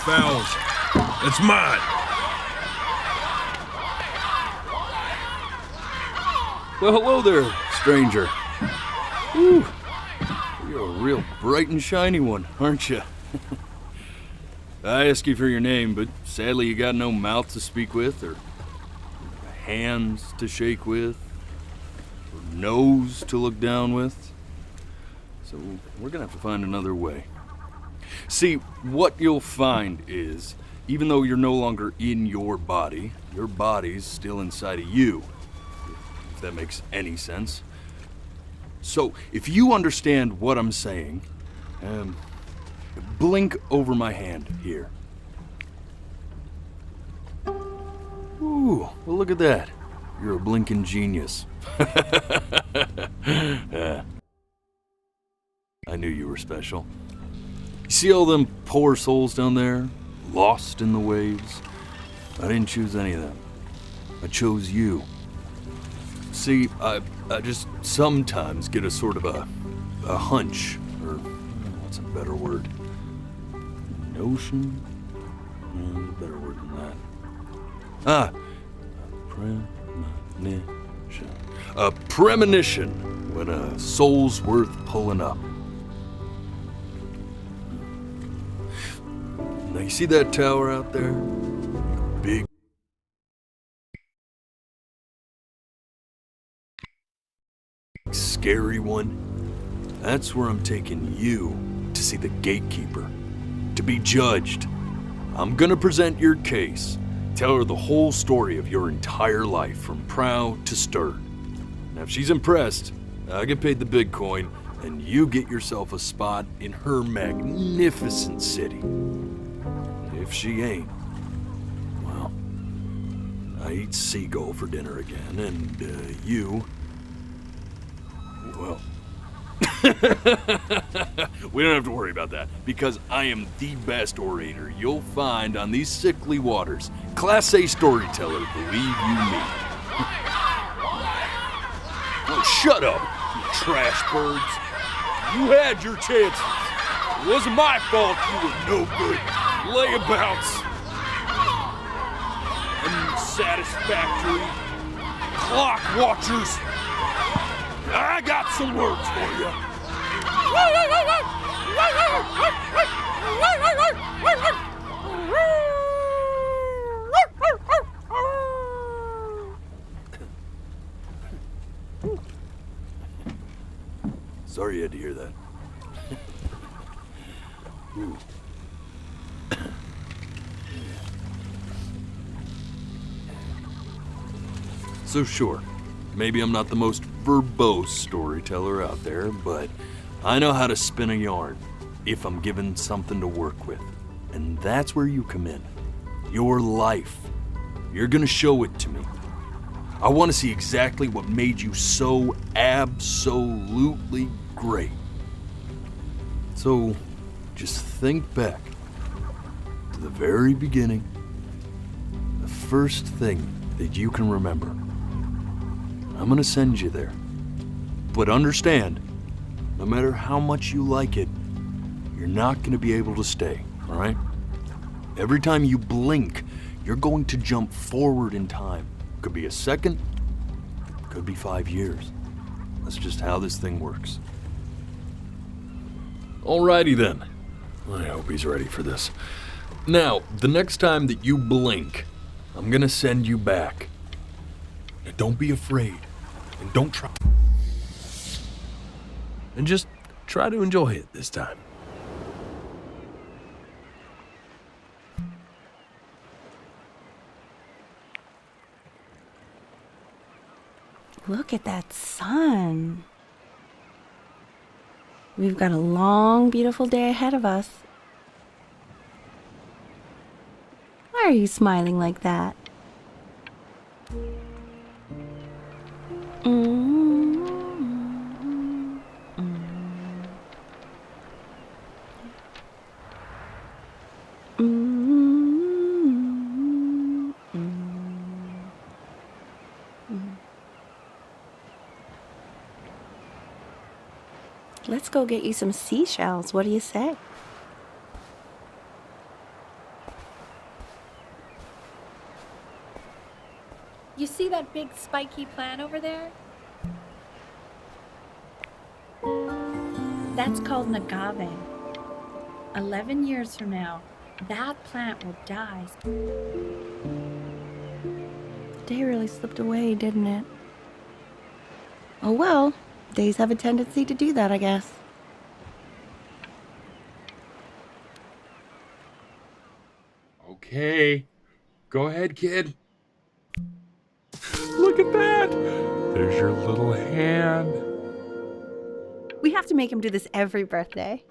Fouls. It's mine. Well, hello there, stranger. Whew. You're a real bright and shiny one, aren't you? I asked you for your name, but sadly you got no mouth to speak with, or hands to shake with, or nose to look down with. So we're gonna have to find another way. See, what you'll find is, even though you're no longer in your body's still inside of you, if that makes any sense. So, if you understand what I'm saying, blink over my hand here. Ooh, well look at that. You're a blinking genius. I knew you were special. You see all them poor souls down there, lost in the waves? I didn't choose any of them. I chose you. See, I just sometimes get a sort of a hunch, or what's a better word? Notion? Better word than that. Premonition. A premonition when a soul's worth pulling up. Now you see that tower out there? Big. Scary one. That's where I'm taking you to see the gatekeeper. To be judged. I'm gonna present your case. Tell her the whole story of your entire life from prow to stern. Now if she's impressed, I get paid the big coin, and you get yourself a spot in her magnificent city. If she ain't, well, I eat seagull for dinner again, and you, well, we don't have to worry about that, because I am the best orator you'll find on these sickly waters. Class A storyteller, believe you me. Oh, shut up, you trash birds. You had your chances. It wasn't my fault you were no good. Layabouts. Unsatisfactory. Clock watchers. I got some words for you. Sorry you had to hear that. Ooh. So sure, maybe I'm not the most verbose storyteller out there, but I know how to spin a yarn if I'm given something to work with. And that's where you come in. Your life. You're gonna show it to me. I want to see exactly what made you so absolutely great. So, just think back to the very beginning, the first thing that you can remember. I'm gonna send you there. But understand, no matter how much you like it, you're not gonna be able to stay, all right? Every time you blink, you're going to jump forward in time. Could be a second, could be 5 years. That's just how this thing works. Alrighty then. I hope he's ready for this. Now, the next time that you blink, I'm gonna send you back. Now, don't be afraid, and don't try. And just try to enjoy it this time. Look at that sun. We've got a long, beautiful day ahead of us. Why are you smiling like that? Let's go get you some seashells. What do you say? You see that big spiky plant over there? That's called an agave. 11 years from now, that plant will die. The day really slipped away, didn't it? Oh well, days have a tendency to do that, I guess. Okay. Go ahead, kid. Look at that! There's your little hand. We have to make him do this every birthday.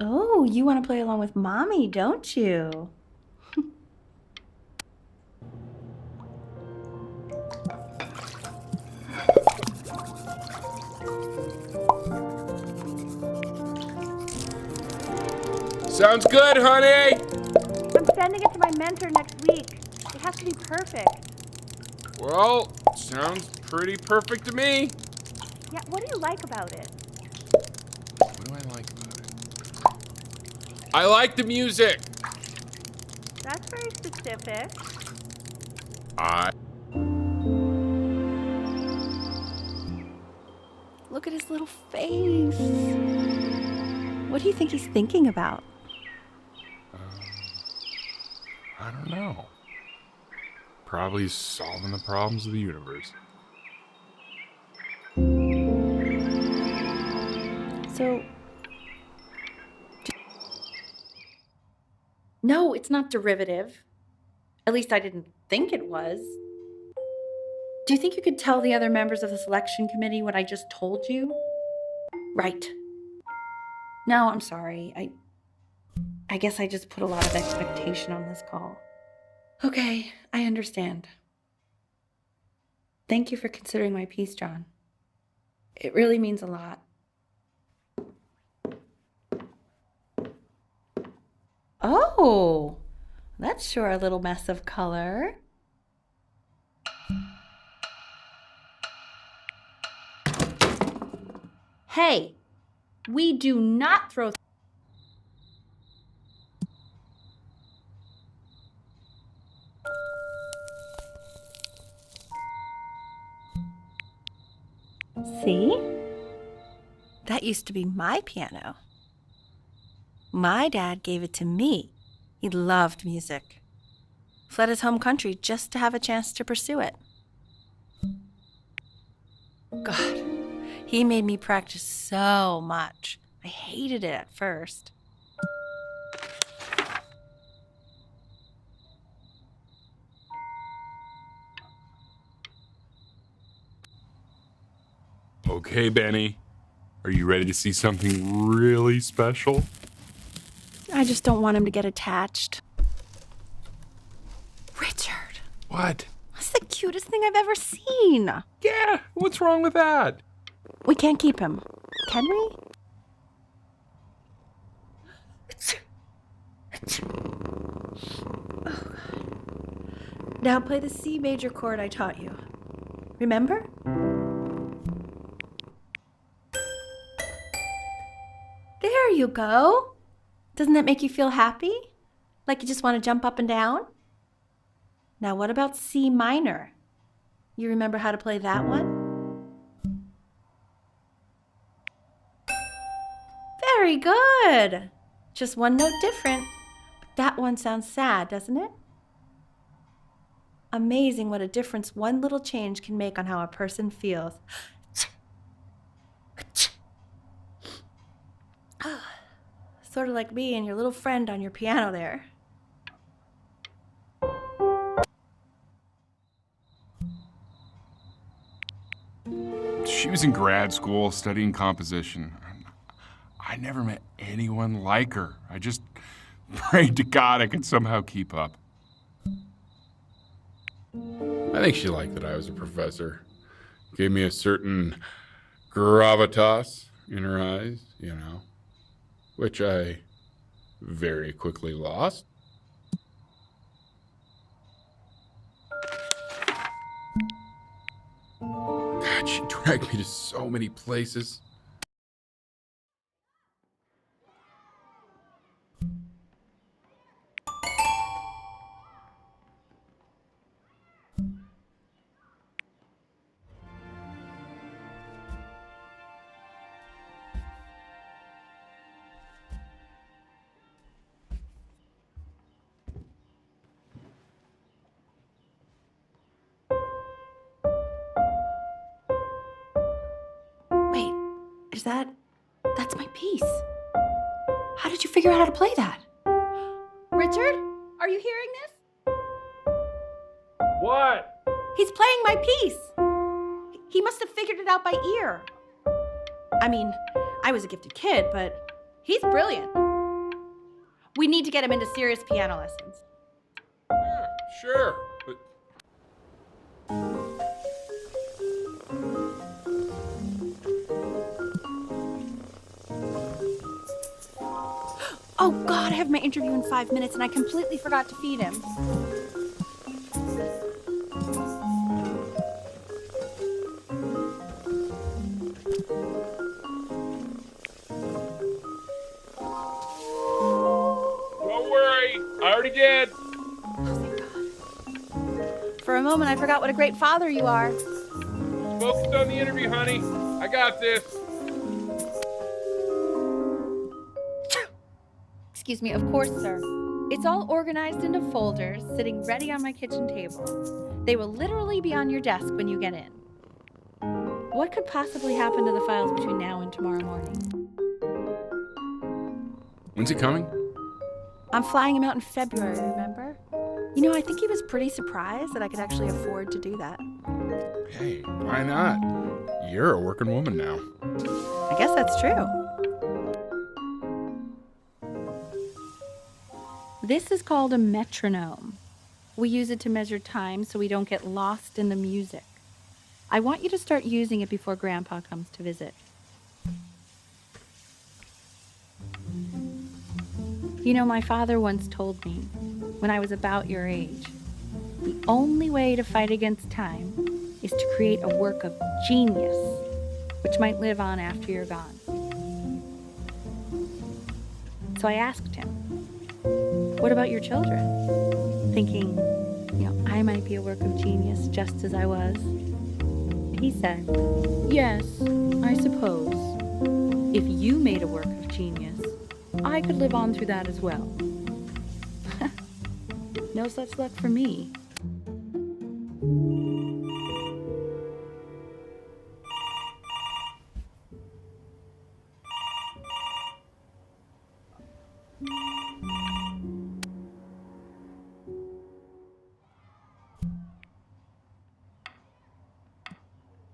Oh, you want to play along with Mommy, don't you? Sounds good, honey! I'm sending it to my mentor next week. It has to be perfect. Well, sounds pretty perfect to me. Yeah, what do you like about it? What do I like about it? I like the music. That's very specific. Look at his little face. What do you think he's thinking about? I don't know. Probably solving the problems of the universe. So, No, it's not derivative. At least I didn't think it was. Do you think you could tell the other members of the selection committee what I just told you? Right. No, I'm sorry. I guess I just put a lot of expectation on this call. Okay, I understand. Thank you for considering my piece, John. It really means a lot. oh, that's sure a little mess of color. Hey, we do not throw. See? That used to be my piano. My dad gave it to me. He loved music. Fled his home country just to have a chance to pursue it. God, he made me practice so much. I hated it at first. Okay, Benny. Are you ready to see something really special? I just don't want him to get attached. Richard, What? that's the cutest thing I've ever seen. Yeah, what's wrong with that? We can't keep him, can we? Now play the C major chord I taught you. Remember? There you go. Doesn't that make you feel happy? Like you just want to jump up and down? Now what about C minor? You remember how to play that one? Very good. Just one note different. But that one sounds sad, doesn't it? Amazing what a difference one little change can make on how a person feels. Sort of like me and your little friend on your piano there. She was in grad school studying composition. I never met anyone like her. I just prayed to God I could somehow keep up. I think she liked that I was a professor. Gave me a certain gravitas in her eyes, which I very quickly lost. God, she dragged me to so many places. Wait, that's my piece. How did you figure out how to play that? Richard, are you hearing this? What? He's playing my piece. He must have figured it out by ear. I mean, I was a gifted kid, but he's brilliant. We need to get him into serious piano lessons. Yeah, sure. But Oh God, I have my interview in 5 minutes and I completely forgot to feed him. don't worry, I already did. Oh, thank God. For a moment, I forgot what a great father you are. Focus on the interview, honey. I got this. Excuse me, of course, sir. It's all organized into folders, sitting ready on my kitchen table. They will literally be on your desk when you get in. What could possibly happen to the files between now and tomorrow morning? When's he coming? I'm flying him out in February, remember? You know, I think he was pretty surprised that I could actually afford to do that. Hey, why not? You're a working woman now. I guess that's true. This is called a metronome. We use it to measure time so we don't get lost in the music. I want you to start using it before Grandpa comes to visit. You know, my father once told me, when I was about your age, the only way to fight against time is to create a work of genius, which might live on after you're gone. So I asked him, what about your children? Thinking, I might be a work of genius just as I was. He said, yes, I suppose. If you made a work of genius, I could live on through that as well. No such luck for me.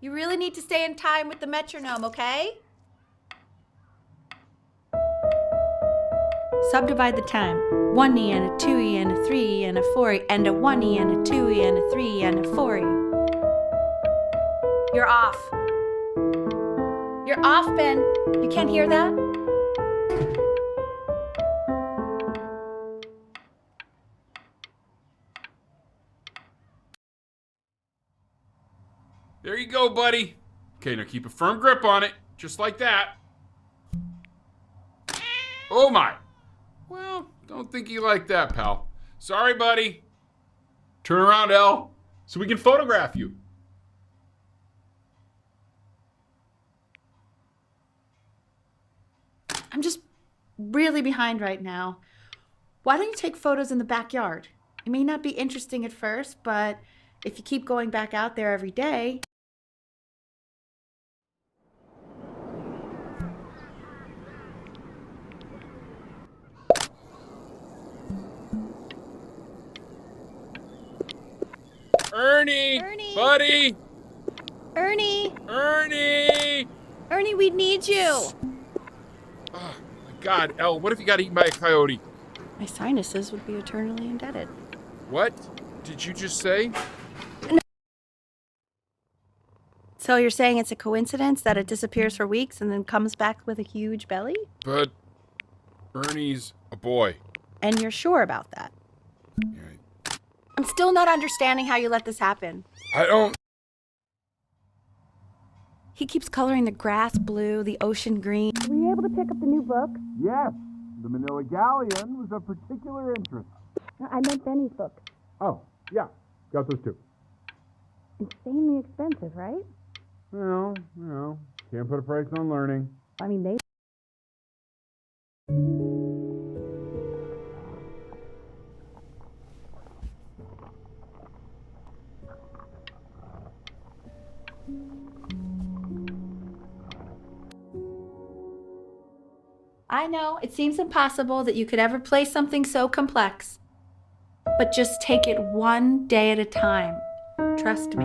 You really need to stay in time with the metronome, okay? Subdivide the time. 1E and a 2E and a 3E and a 4E and a 1E and a 2E and a 3E and a 4E. You're off. You're off, Ben. You can't hear that? There you go, buddy. Okay, now keep a firm grip on it, just like that. Oh my. Well, don't think you like that, pal. Sorry, buddy. Turn around, Elle, so we can photograph you. I'm just really behind right now. Why don't you take photos in the backyard? It may not be interesting at first, but if you keep going back out there every day. Ernie! Ernie! Buddy! Ernie! Ernie! Ernie, we need you! Oh, my God, Elle, what if you got eaten by a coyote? My sinuses would be eternally indebted. What did you just say? So you're saying it's a coincidence that it disappears for weeks and then comes back with a huge belly? But Ernie's A boy. And you're sure about that? Yeah, I'm still not understanding how you let this happen. I don't. He keeps coloring the grass blue, the ocean green. Were you able to pick up the new book? Yes, the Manila Galleon was of particular interest. I meant Benny's book. Oh, yeah, got those two. Insanely expensive, right? Well, can't put a price on learning. I mean, they... I know, it seems impossible that you could ever play something so complex. But just take it one day at a time. Trust me.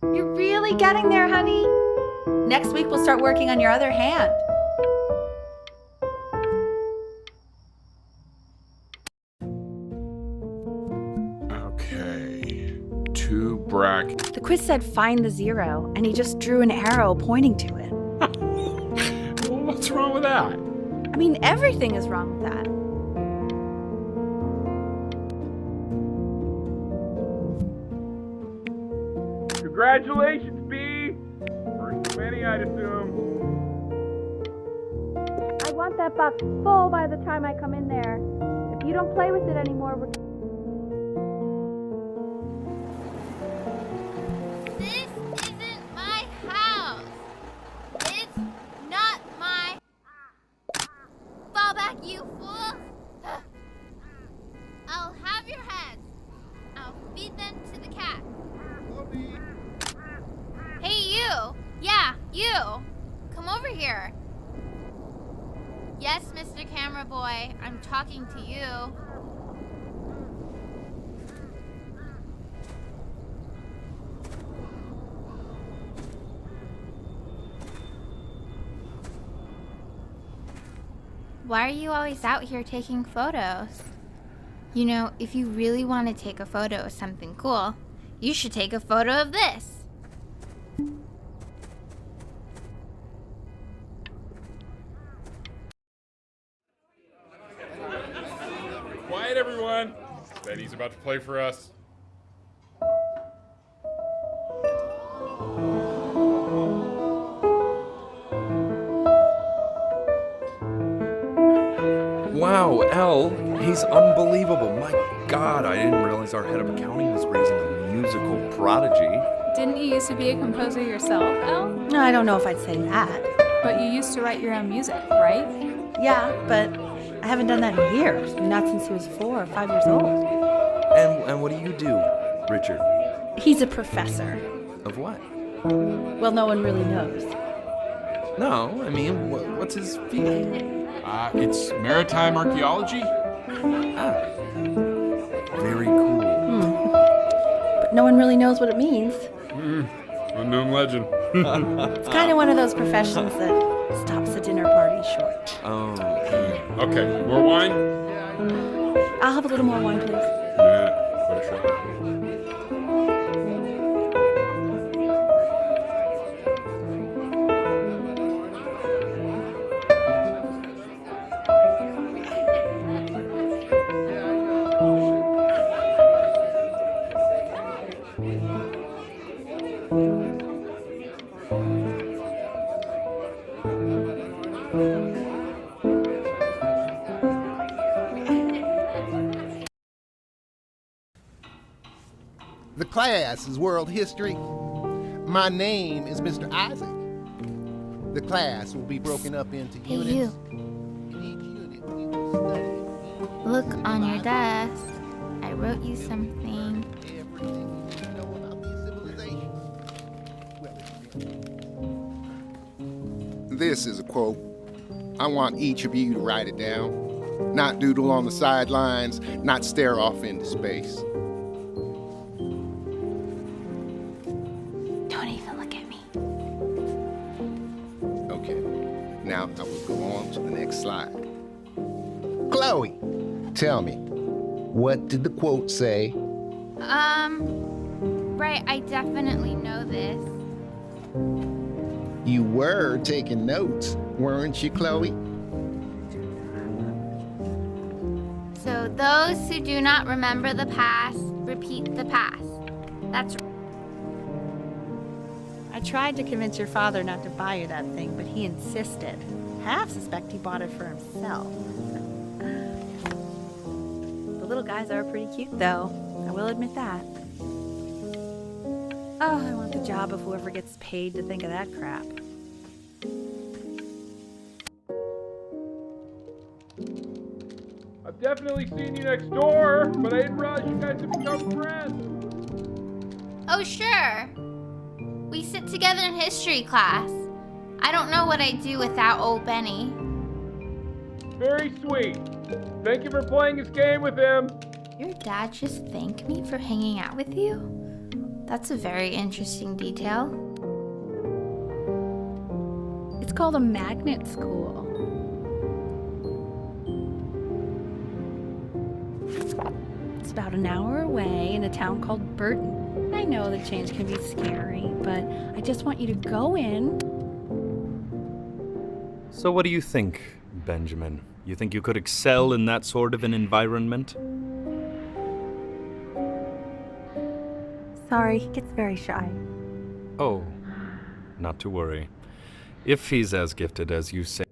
You're really getting there, honey. Next week we'll start working on your other hand. Okay, 2 brackets. The quiz said find the zero, and he just drew an arrow pointing to it. Well, what's wrong with that? I mean, everything is wrong with that. Congratulations, B! First of many, I'd assume. I want that box full by the time I come in there. If you don't play with it anymore, we're... This isn't my house. It's not my... Fall back, you fool. I'll have your heads. I'll feed them to the cat. Hey, you. Yeah, you. Come over here. Yes, Mr. Camera Boy, I'm talking to you. Why are you always out here taking photos? You know, if you really want to take a photo of something cool, you should take a photo of this. Quiet, everyone. Betty's about to play for us. Wow, L, he's unbelievable. My God, I didn't realize our head of accounting was raising a musical prodigy. Didn't you used to be a composer yourself, Elle? No, I don't know if I'd say that. But you used to write your own music, right? Yeah, but I haven't done that in years. Not since he was 4 or 5 years old. And what do you do, Richard? He's a professor. Of what? Well, no one really knows. No, I mean, what's his field? It's maritime archaeology. Ah, very cool. But no one really knows what it means. Unknown legend. It's kind of one of those professions that stops a dinner party short. Oh, Okay, more wine? I'll have a little more wine, please. Yeah, for sure. The class is world history. My name is Mr. Isaac. The class will be broken up into Hey, units. you. In each unit, we will study Look on your desk. I wrote you something. everything you need to know about this civilization. Well, this is a quote. I want each of you to write it down. Not doodle on the sidelines, not stare off into space. Don't even look at me. Okay, now I will go on to the next slide. Chloe, tell me, what did the quote say Right, I definitely know this. You were taking notes, weren't you, Chloe? So those who do not remember the past, repeat the past. That's I tried to convince your father not to buy you that thing, but he insisted. Half suspect he bought it for himself. The little guys are pretty cute, though. I will admit that. Oh, I want the job of whoever gets paid to think of that crap. I've definitely seen you next door, but I didn't realize you guys had become friends. Oh, sure. We sit together in history class. I don't know what I'd do without old Benny. Very sweet. Thank you for playing this game with him. Your dad just thanked me for hanging out with you? That's a very interesting detail. It's called a magnet school. It's about an hour away in a town called Burton. I know the change can be scary, but I just want you to go in. So what do you think, Benjamin? You think you could excel in that sort of an environment? Sorry, he gets very shy. Oh, not to worry. If he's as gifted as you say